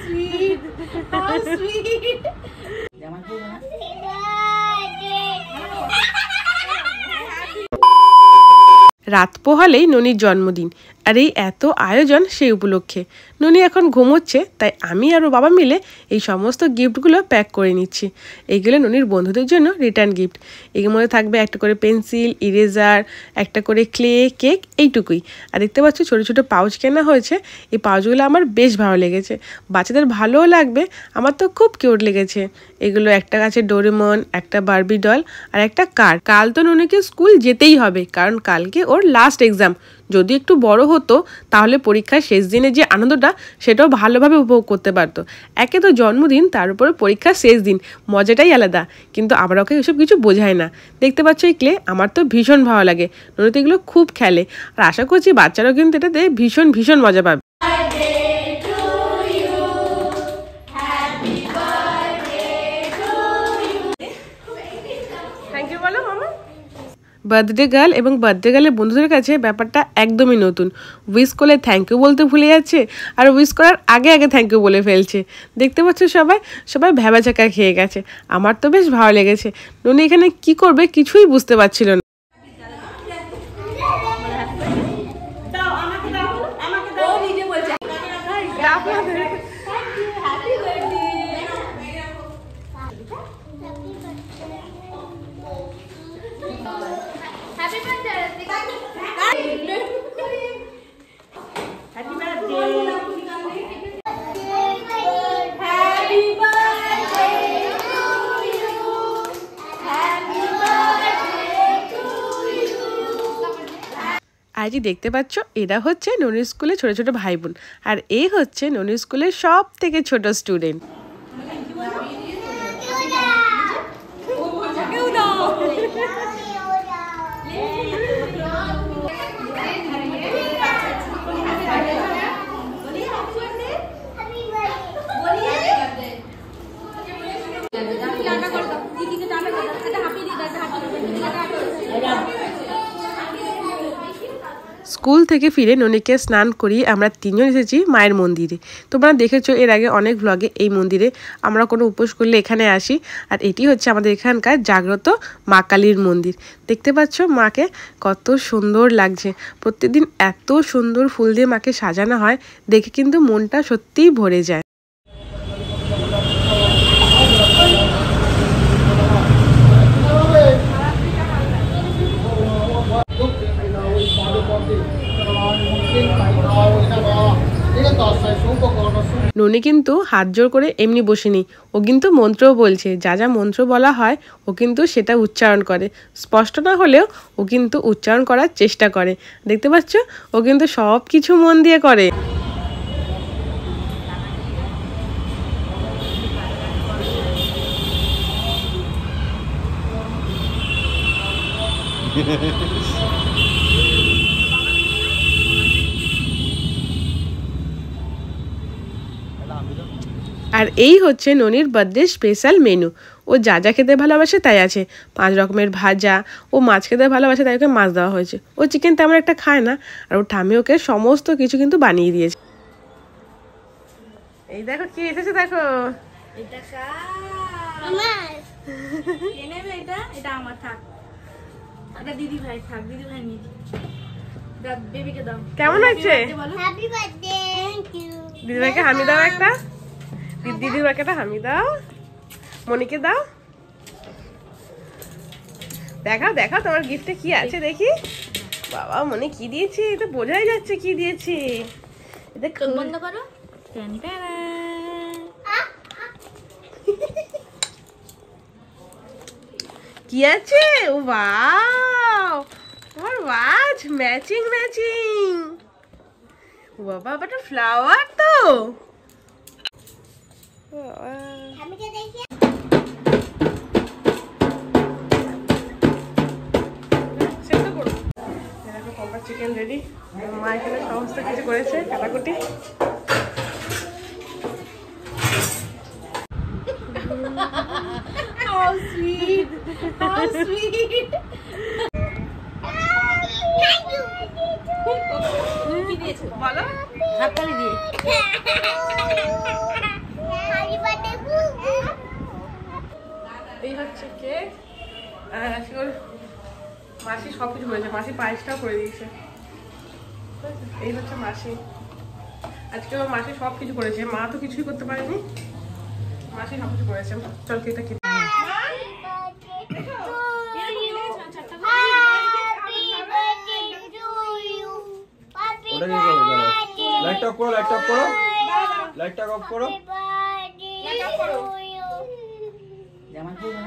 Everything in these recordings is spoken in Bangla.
sweet. How sweet. রাত পোহালেই ননির জন্মদিন, আর এই এত আয়োজন সেই উপলক্ষে। ননি এখন ঘুমোচ্ছে, তাই আমি আর ওর বাবা মিলে এই সমস্ত গিফটগুলো প্যাক করে নিচ্ছি। এইগুলো ননির বন্ধুদের জন্য রিটার্ন গিফট। এর মধ্যে থাকবে একটা করে পেন্সিল, ইরেজার, একটা করে ক্লে, কেক, এইটুকুই। আর দেখতে পাচ্ছ ছোটো ছোটো পাউচ কেনা হয়েছে। এই পাউচগুলো আমার বেশ ভালো লেগেছে, বাচ্চাদের ভালোও লাগবে, আমার তো খুব কিউট লেগেছে। এগুলো একটা আছে ডোরেমন, একটা বারবি ডল, আর একটা কার। কাল তো ননিকে স্কুল যেতেই হবে, কারণ কালকে ওর লাস্ট এক্সাম। যদি একটু বড় হতো তাহলে পরীক্ষার শেষ দিনে যে আনন্দটা সেটাও ভালোভাবে উপভোগ করতে পারতো। একে তো জন্মদিন, তার উপরে পরীক্ষার শেষ দিন, মজাটাই আলাদা। কিন্তু আমরা ওকে এসব কিছু বোঝায় না। দেখতে পাচ্ছ এই ক্লে, আমার তো ভীষণ ভালো লাগে। ননিতে এগুলো খুব খেলে, আর আশা করছি বাচ্চারাও কিন্তু এটাতে ভীষণ ভীষণ মজা পাবে। থ্যাংক ইউ বলো মামা। বার্থডে গার্ল এবং বার্থডে গার্লের বন্ধুদের কাছে ব্যাপারটা একদমই নতুন। উইশ করলে থ্যাংক ইউ বলতে ভুলে যাচ্ছে, আর উইশ করার আগে আগে থ্যাংক ইউ বলে ফেলছে। দেখতে পাচ্ছ সবাই ভ্যাবাচাকা খেয়ে গেছে। আমার তো বেশ ভালো লেগেছে। ননি এখানে কি করবে কিছুই বুঝতে পারছিল না। আজই দেখতে পাচ্ছ এরা হচ্ছে ননির স্কুলে ছোট ছোট ভাই বোন, আর এই হচ্ছে ননির স্কুলের সব থেকে ছোট স্টুডেন্ট। স্কুল থেকে ফিরে ননিকে স্নান করিয়ে আমরা তিনজন এসেছি মায়ের মন্দিরে। তোমরা দেখেছো এর আগে অনেক ভ্লগে এই মন্দিরে আমরা কোনো উপোস করলে এখানে আসি। আর এটি হচ্ছে আমাদের এখানকার জাগ্রত মা কালীর মন্দির। দেখতে পাচ্ছ মাকে কত সুন্দর লাগছে। প্রত্যেকদিন এত সুন্দর ফুল দিয়ে মাকে সাজানো হয়, দেখে কিন্তু মনটা সত্যিই ভরে যায়। ননি কিন্তু হাত জোর করে এমনি বসেনি, ও কিন্তু মন্ত্রও বলছে। যা যা মন্ত্র বলা হয় ও কিন্তু সেটা উচ্চারণ করে। স্পষ্ট না হলেও ও কিন্তু উচ্চারণ করার চেষ্টা করে। দেখতে পাচ্ছ ও কিন্তু সব কিছু মন দিয়ে করে। আর এই হচ্ছে ননির বার্থডে স্পেশাল মেনু। ও যা যা খেতে ভালোবাসে তাই আছে। 5 রকমের ভাজা। ও মাছ খেতে ভালোবাসে, তাই ওকে মাছ দেওয়া হয়েছে। ও চিকেন তেমন একটা খায় না, আর ওর ঠাম্মি ওকে সমস্ত কিছু কিন্তু বানিয়ে দিয়েছে। এই দেখো কি এসেছে, দেখো কেমন হচ্ছে? দিদিভাইকে হামি দাও একটা, দিদিভাইকে একটা হামি দাও, মনিকে দাও। দেখাও দেখাও তোমার গিফটে কি আছে দেখি। বাবা মনে কি দিয়েছে, এটা বোঝাই যাচ্ছে কি দিয়েছে। এটা বন্ধ করো। কি আছে? ও ওয়াও, তোমার ওয়াচ ম্যাচিং ম্যাচিং। বাবা এটা ফ্লাওয়ার তো। চিকেন রেডি, মা এখানে সমস্ত কিছু করেছে, কাটাকুটি। How sweet, how sweet. বলো হাততালি দিয়ে। আজকে ওর মাসি সব কিছু করেছে, মাসি পায়েসটাও করে দিয়েছে। এই হচ্ছে মাসি, আজকে ওর মাসি সব কিছু করেছে, মা তো কিছুই করতে পারেনি, মাসি সব কিছু করেছে। চল কেকটা খেতে। লাইটটা অফ করো, লাইটটা অফ করো, লাইটটা অফ করো। যেমন কি না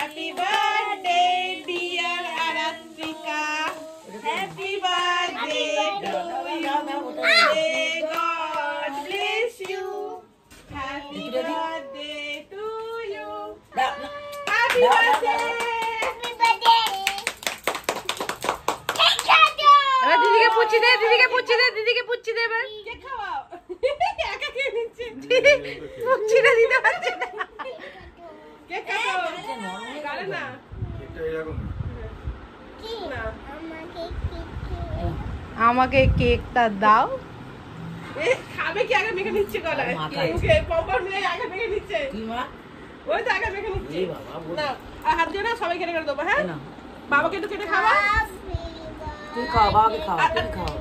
Happy birthday dear Aratrika, happy birthday to you, may God bless you, happy birthday to you, happy birthday. এবার দিদিকে পুচ্ছি দে, দিদিকে পুচ্ছি দে, দিদিকে পুচ্ছি দে। এবার কে খাওয়াও, একা খেয়ে নিচ্ছে, পুচ্ছি না দিতে পারছে না। কে খাওয়াও গালে না, এটা এরকম না আমাকে কেকটা দাও। এ খাবে কি আগে মেখে নিচ্ছে গলায়, মুখে পপকর্ন নিয়ে আগে মেখে নিচ্ছে। কি মা ওই তো আগে মেখে নিচ্ছে। এই বাবা না আর হাত দিয়ে না, সবাই কেটে কেটে দেবো। হ্যাঁ বাবাকে একটু কেটে খাওয়া, তুই খাও, বাবাকে খাও, তুমি খাও।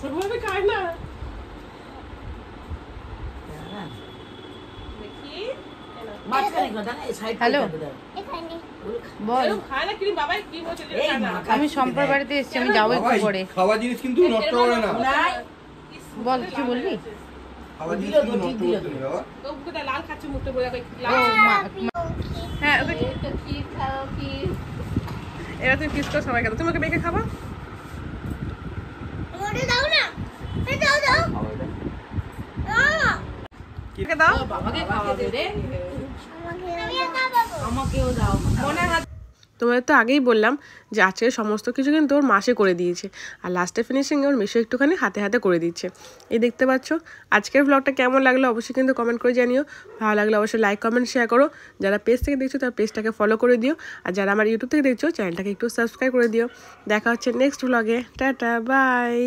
ওইভাবে খায় না। দেখি মাঝখানে কেন দাঁড়া, এই সাইড হ্যালো। বল, এরকম খায় না কি বাবা, কি বলছে যে এই খায় না। মা, আমি সম্পর্ক বাড়িতে এসেছি, আমি যাবো একটু পরে। খাওয়া জিনিস কিন্তু নষ্ট করে না, নাই বল কিছু বলবি? খাওয়া জিনিস দিলো, কিন্তু ঠিক নষ্ট দিলো। করতে নেই বাবা। তো ওটা লাল খাচ্ছে মুখটা বলে ও লাল। হ্যাঁ ওকে এরা তুমি পিস করে সবাই খাবে, তুমি ওকে মেখে খাবা। কে দাও, বাবাকে খাওয়াবে রে, আমাকেও দাও। মনে হাত। তোমাদের তো আগেই বললাম যে আজকে সমস্ত কিছু কিন্তু ওর মাসে করে দিয়েছে, আর লাস্টে ফিনিশিংয়ে ওর মিশো একটুখানি হাতে হাতে করে দিচ্ছে। এই দেখতে পাচ্ছ। আজকের ব্লগটা কেমন লাগলো অবশ্যই কিন্তু কমেন্ট করে জানিও, ভালো লাগলে অবশ্যই লাইক কমেন্ট শেয়ার করো। যারা পেজ থেকে দেখছো তার পেজটাকে ফলো করে দিও, আর যারা আমার ইউটিউব থেকে দেখছো চ্যানেলটাকে একটু সাবস্ক্রাইব করে দিও। দেখা হচ্ছে নেক্সট ব্লগে, টাটা বাই।